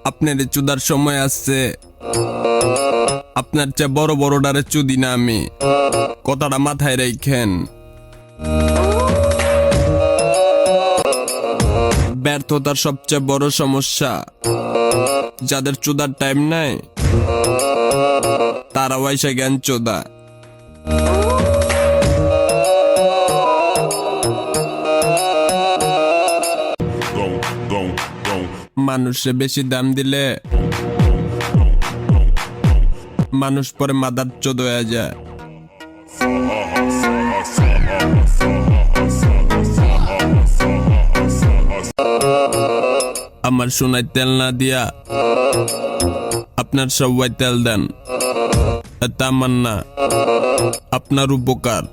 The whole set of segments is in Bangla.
আপনার চুদার সময় আসছে। আপনার চেয়ে বড় বড় ডারে চুদি না আমি, কথাটা মাথায় রাখেন। ব্যর্থতার সবচেয়ে বড় সমস্যা, যাদের চুদার টাইম নাই তারাও এসে জ্ঞান চোদা। মানুষে বেশি দাম দিলে মানুষ পরে মাদার চোদ হয়ে যায়। আমার সোনায় তেল না দিয়া আপনার সবাই তেল দেন, এটা আমার না, আপনার উপকার।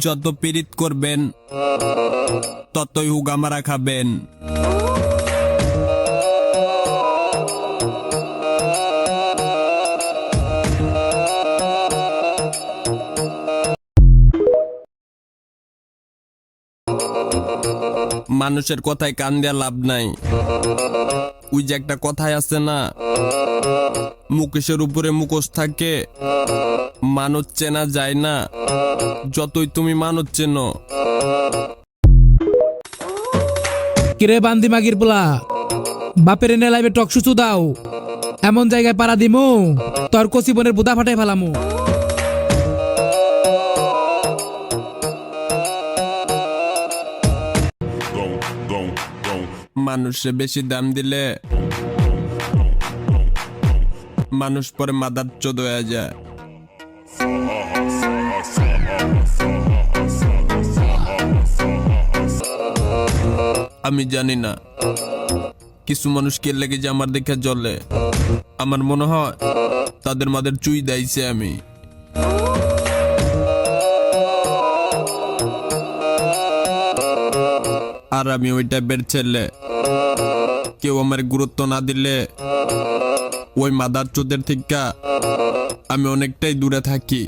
যত পীড়িত করবেন ততই হুগামারা খাবেন। মানুষের কথায় কান দেওয়া লাভ নাই। ওই যে একটা কথায় আছে না, মুকেশের উপরে মুখোশ থাকে, মানুষ চেনা যায় না, যতই তুমি মানুষ চেনো। কিরে বান্দি মাগির পোলা, বাপের এনে লাইবে টকসুচু দাও, এমন জায়গায় পাড়া দিমু তোর কচিবনের বুদা ফাটাই ফেলামু। মানুষে বেশি দাম দিলে মানুষ পরে মাদার চোদ হয়ে যায়। আমি জানি না কিছু মানুষ কে লেগে যে আমার দেখে জ্বলে। আমার মনে হয় তাদের মাদের চুই দাইছে আমি। আর আমি ওই টাইপের ছেলে, কেউ আমার গুরুত্ব না দিলে ওই মাদার চোদের থেকে আমি অনেকটাই দূরে থাকি।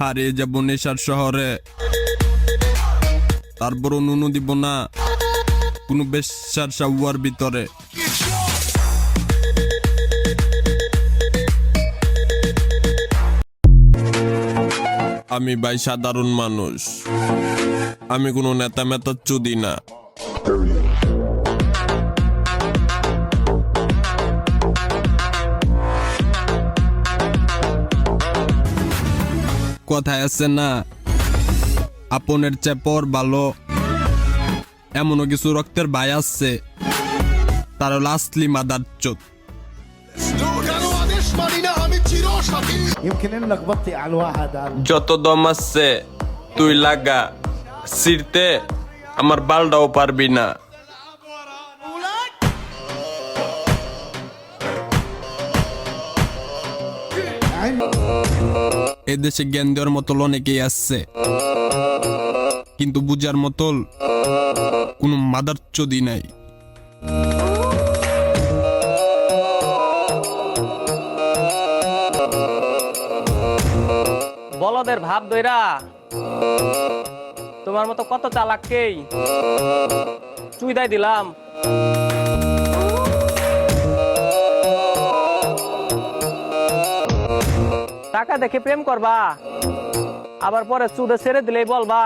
হারিয়ে যাব নেশার শহরে, তারপরও নুনু দিব না কোনো বেশ্যার সাউয়ার ভিতরে। আমি ভাই সাধারণ মানুষ, আমি কোনো নেতা মেতা চুদি না। কথায় আছে না, আপনের চেয়ে পর ভালো। এমনও কিছু রক্তের ভাই আছে, তার হলো আসলি মাদার চোদ। যত দম আছে তুই লাগা, সিরতে আমার বালটাও পারবি না। এদেশে জ্ঞান দেওয়ার মতো অনেকেই আসছে, কিন্তু বুঝার মতো কোনো মাদার চোদি নাই। বলদের ভাব দইরা তোমার মতো কত চালাককেই চুইদাই দিলাম। টাকা দেখে প্রেম করবা, আবার পরে চুদে ছেড়ে দিলেই বলবা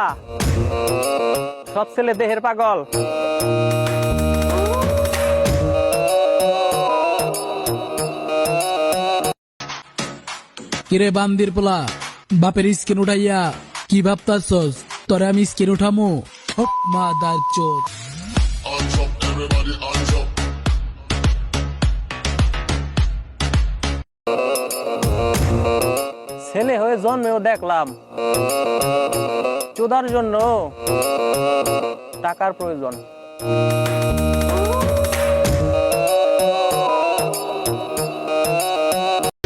সব ছেলে দেহের পাগল। কিরে বান্দির পোলা, বাপের স্কিন উঠাইয়া কি ভাবতাছস তোরে আমি স্কিন উঠামু? হপ মাদার চোদ। ছেলে হয়ে জন্মেও দেখলাম চোদার জন্য টাকার প্রয়োজন।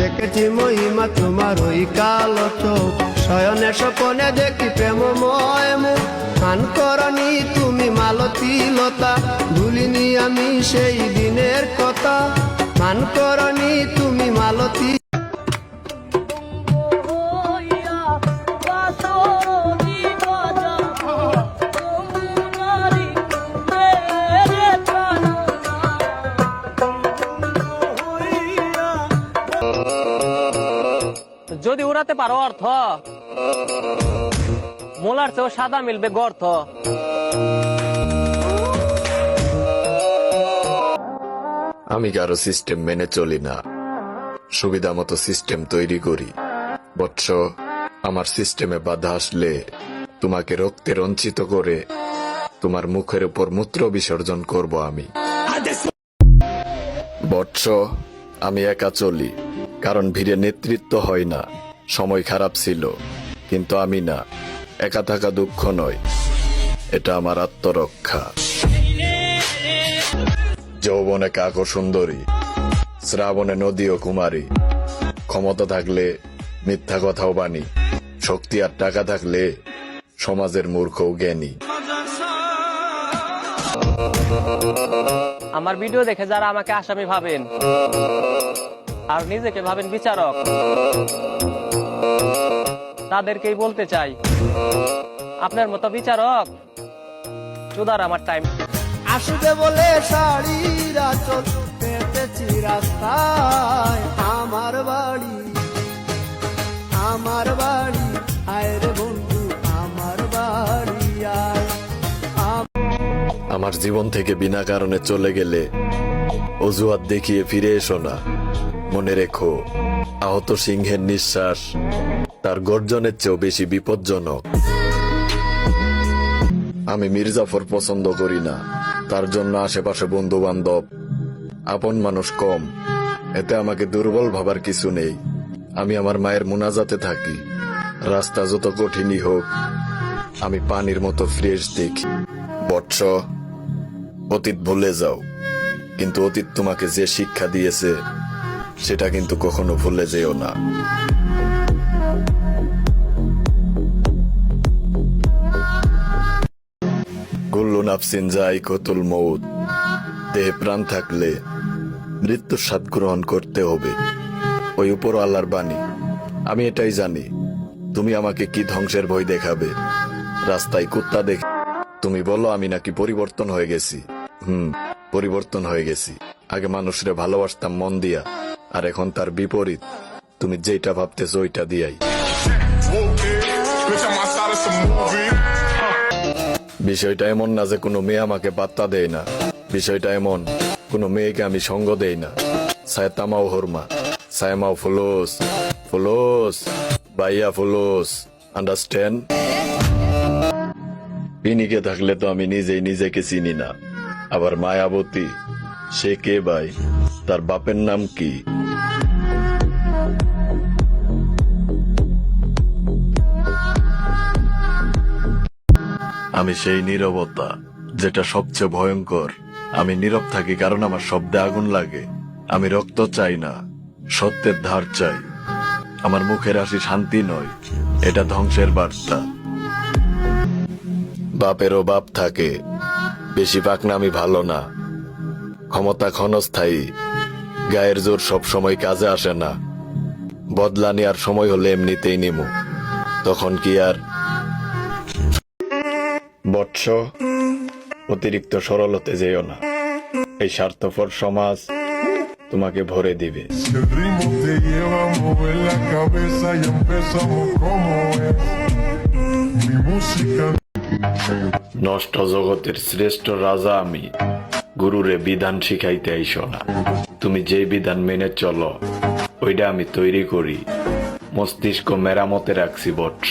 দেখেছি মহিমা তোমার ওই কালো চোখ, শয়নে স্বপনে দেখি প্রেমময় মুখ। মান করনি তুমি মালতী লতা, ভুলিনি আমি সেই দিনের কথা। মান করনি তুমি মালতী যদি উড়াতে পারো অর্থ, মোলার চেয়েও সাদা মিলবে গর্ত। আমি কারো সিস্টেম মেনে চলি না, সুবিধা মতো সিস্টেম তৈরি করি। বৎস, আমার সিস্টেমে বাধা আসলে তোমাকে রক্তে রঞ্চিত করে তোমার মুখের উপর মূত্র বিসর্জন করব আমি। বৎস, আমি একা চলি, কারণ ভিড়ে নেতৃত্ব হয় না। সময় খারাপ ছিল, কিন্তু আমি না। একা থাকা দুঃখ নয়, এটা আমার আত্মরক্ষা। যৌবনে কাকও সুন্দরী, শ্রাবণে নদী ও কুমারী। ক্ষমতা থাকলে মিথ্যা কথাও বাণী, শক্তি আর টাকা থাকলে সমাজের মূর্খও জ্ঞানী। আমার ভিডিও দেখে যারা আমাকে আসামি ভাবেন আর নিজেকে ভাবেন বিচারক, তাদেরকেই বলতে চাই, আপনার মতো বিচারক চুদার আমার টাইম। আসবে বলে শাড়ির আঁচল পেতেছি রাস্তায়, আমার বাড়ি আয় রে বন্ধু, আমার বাড়ি আয়। আমার জীবন থেকে বিনা কারণে চলে গেলে অজুহাত দেখিয়ে ফিরে এসো না। মনে রেখো, আহত সিংহের নিঃশ্বাস তার গর্জনের চেয়েও বেশি বিপজ্জনক। আমি মির্জাফর পছন্দ করি না, তার জন্য আশেপাশে বন্ধু বান্ধব, আপন মানুষ কম। এতে আমাকে দুর্বল ভাবার কিছু নেই। আমি আমার মায়ের মুনাজাতে থাকি। রাস্তা যত কঠিনই হোক, আমি পানির মতো ফ্রেশ দেখি। বৎস, অতীত ভুলে যাও, কিন্তু অতীত তোমাকে যে শিক্ষা দিয়েছে সেটা কিন্তু কখনো ভুলে যেও না। কুল্লু নাফসিন যায়িকাতুল মউত, দেহে প্রাণ থাকলে মৃত্যুর স্বাদ গ্রহণ করতে হবে। ওই উপর আল্লাহর বাণী। আমি এটাই জানি, তুমি আমাকে কি ধ্বংসের ভয় দেখাবে। রাস্তায় কুত্তা দেখে তুমি বলো আমি নাকি পরিবর্তন হয়ে গেছি। পরিবর্তন হয়ে গেছি। আগে মানুষরে ভালোবাসতাম মন দিয়া, আর এখন তার বিপরীত। তুমি যেটা ভাবতেছো ওইটা দিয়াই। বিষয়টা এমন না যে কোনো মেয়ে আমাকে পাত্তা দেয় না। বিষয়টা এমন, কোনো মেয়েকে আমি সঙ্গ দেই না। সায়তামাও হরমা, সায়মাও ফুলোস, ফুলোস বাইয়া ফুলোস, আন্ডারস্ট্যান্ড? পিনিকে থাকলে তো আমি নিজেই নিজেকে চিনি না। আবার মায়াবতী, সে কে ভাই? তার বাপের নাম কি? আমি সেই নীরবতা, যেটা সবচেয়ে ভয়ঙ্কর। আমি নীরব থাকি কারণ আমার শব্দে আগুন লাগে। আমি রক্ত চাই না, সত্যের ধার চাই। আমার মুখের হাসি শান্তি নয়, এটা ধ্বংসের বার্তা। বাপেরও বাপ থাকে, বেশি পাকনামি ভালো না। ক্ষমতা ক্ষণস্থায়ী, গায়ের জোর সব সময় কাজে আসে না। বদলা নেওয়ার সময় হলে এমনিতেই নিমু, তখন কি আর? বৎস, অতিরিক্ত সরল হতে যেও না। এই স্বার্থপর সমাজ তোমাকে ভরে দিবে। El ritmo te lleva a mover la cabeza y empezamos como es. Mi música. নষ্ট জগতের শ্রেষ্ঠ রাজা আমি। গুরুরে বিধান শিখাইতে আইসো না। তুমি যে বিধান মেনে চলো ওইটা আমি তৈরি করি। মস্তিষ্ক মেরামতে রাখছি বৎস,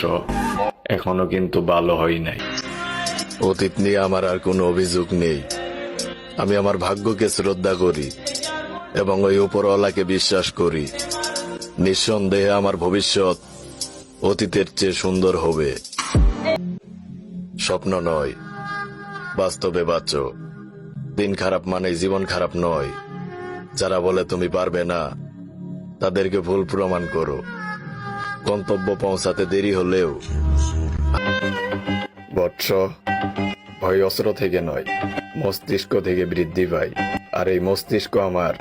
এখনো কিন্তু ভালো হয় নাই। অতীত নিয়ে আমার আর কোনো অভিযোগ নেই। আমি আমার ভাগ্যকে শ্রদ্ধা করি এবং ওই উপরওয়ালাকে বিশ্বাস করি। নিঃসন্দেহে আমার ভবিষ্যৎ অতীতের চেয়ে সুন্দর হবে। স্বপ্ন নয়, বাস্তবে বাঁচো। দিন খারাপ মানে জীবন খারাপ নয়। যারা বলে তুমি পারবে না, তাদেরকে ভুল প্রমাণ করো। গন্তব্য পৌঁছাতে দেরি হলেও। বৎস, ভয় অস্ত্র থেকে নয়, মস্তিষ্ক থেকে বৃদ্ধি পায়। আর এই মস্তিষ্ক আমার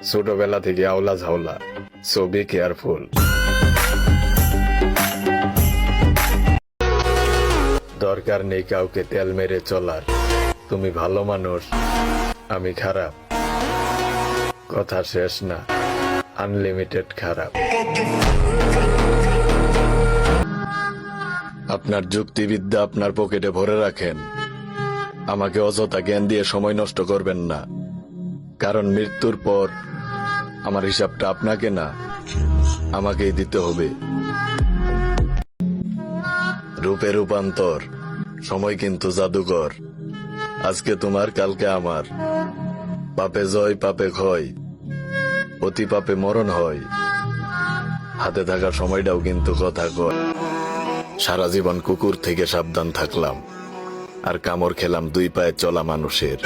ছোটবেলা থেকে আওলা ঝাওলা। So be careful. দরকার নেই কাউকে তেল মেরে চলার। তুমি ভালো মানুষ, আমি খারাপ। কথা শেষ না, আনলিমিটেড খারাপ। আপনার যুক্তিবিদ্যা আপনার পকেটে ভরে রাখেন। আমাকে অযথা জ্ঞান দিয়ে সময় নষ্ট করবেন না, কারণ মৃত্যুর পর আমার হিসাবটা আপনাকে না, আমাকেই দিতে হবে। রূপে রূপান্তর, সময় কিন্তু জাদুকর। আজকে তোমার, কালকে আমার। পাপে জয় পাপে ক্ষয়, অতি পাপে মরণ হয়। হাতে থাকা সময়টাও কিন্তু কথা কয়। সারা জীবন কুকুর থেকে সাবধান থাকলাম, আর কামড় খেলাম 2 পায়ে চলা মানুষের।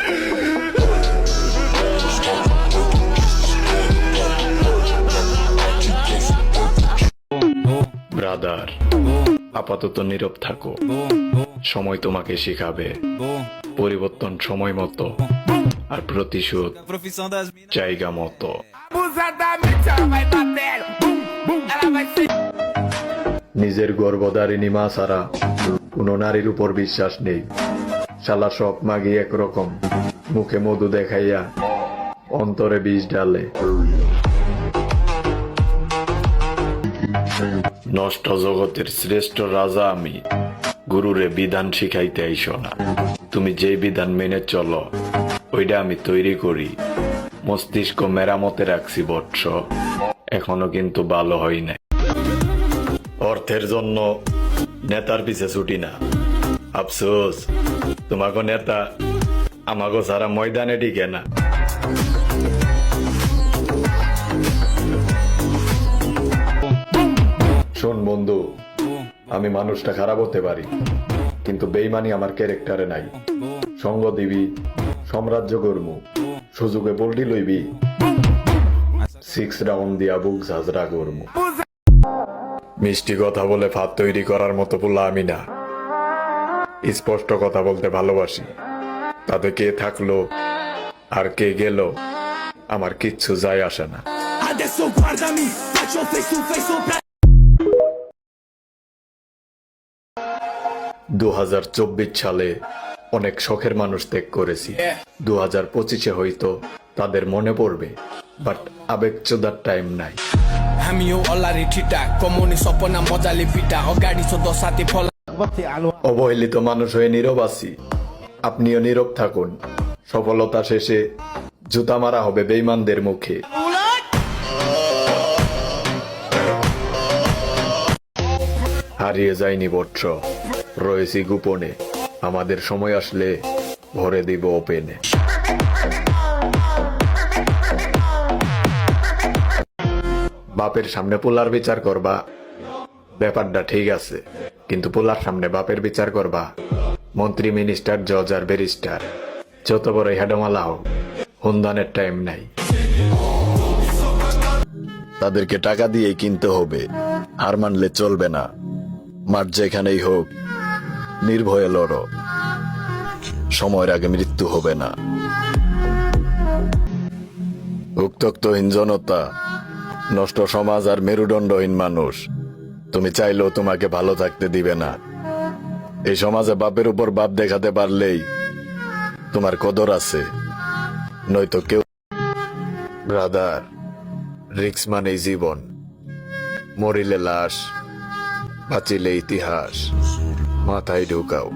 ব্রাদার, আপাতত নীরব থাকো। সময় তোমাকে শিখাবে। পরিবর্তন সময় মতো, আর প্রতিশোধ জায়গা মতো। নিজের গর্ভধারিণী মা ছাড়া কোনো নারীর উপর বিশ্বাস নেই। শালা সব মাগি একরকম, মুখে মধু দেখাইয়া অন্তরে বিষ ঢালে। নষ্ট জগতের শ্রেষ্ঠ রাজা আমি, গুরুরে বিধান শিখাইতে আইসো না। তুমি যেই বিধান মেনে চলো, ওইটা আমি তৈরি করি। মস্তিষ্ক মেরামতে রাখছি বৎস, এখনো কিন্তু ভালো হয় নাই। অর্থের জন্য নেতার পিছে ছুটি না। আফসোস, তোমাকে নেতা আমাকে সারা ময়দানে টিকে না। শোন বন্ধু, আমি মানুষটা খারাপ হতে পারি, কিন্তু বেইমানি আমার ক্যারেক্টারে নাই। সঙ্গ দিবি, সাম্রাজ্য গরমু, সুযোগে বলটি লইবি, 6 রাউন্ড দিয়া বুক ঝাঁঝরা গরমু। মিষ্টি কথা বলে ফাঁদ তৈরি করার মতো পোলা আমি না। স্পষ্ট কথা বলতে ভালোবাসি। তাতে কে থাকলো আর কে গেল আমার কিচ্ছু যায় আসে না। Adesso guardami, faccio face to face sopra 2024 সালে অনেক শখের মানুষ ত্যাগ করেছি। 2025-এ হয়তো তাদের মনে পড়বে, বাট আবেগ চোদার টাইম নাই। Hamio alla ritrita, come sopona moja lipita, o gadi sodo sati fola অবহেলিত মানুষ হয়ে নীরব আছি, আপনিও নীরব থাকুন। সফলতা শেষে জুতা মারা হবে বেঈমানদের মুখে। হারিয়ে যায়নি বৎস, রয়েছি গোপনে। আমাদের সময় আসলে ভরে দিব ওপেনে। বাপের সামনে পোলার বিচার করবা, ব্যাপারটা ঠিক আছে, কিন্তু পোলার সামনে বাপের বিচার করবা। মন্ত্রী, মিনিস্টার, জজ আর ব্যারিস্টার যত বড় হেডমালা হোক, হুন্দানের টাইম নাই। তাদেরকে টাকা দিয়ে কিনতে হবে, হার মানলে চলবে না। মাঠ যেখানেই হোক, নির্ভয়ে লড়ো, সময়ের আগে মৃত্যু হবে না। উত্ত্যক্তহীন জনতা, নষ্ট সমাজ আর মেরুদণ্ডহীন মানুষ তুমি চাইলেও তোমাকে ভালো থাকতে দিবে না। এই সমাজে বাপের উপর বাপ দেখাতে পারলেই তোমার কদর আছে, নয়তো কেউ। ব্রাদার, রিক্স মানেই জীবন। মরিলে লাশ, বাঁচিলে ইতিহাস। মাথায় ঢুকাও।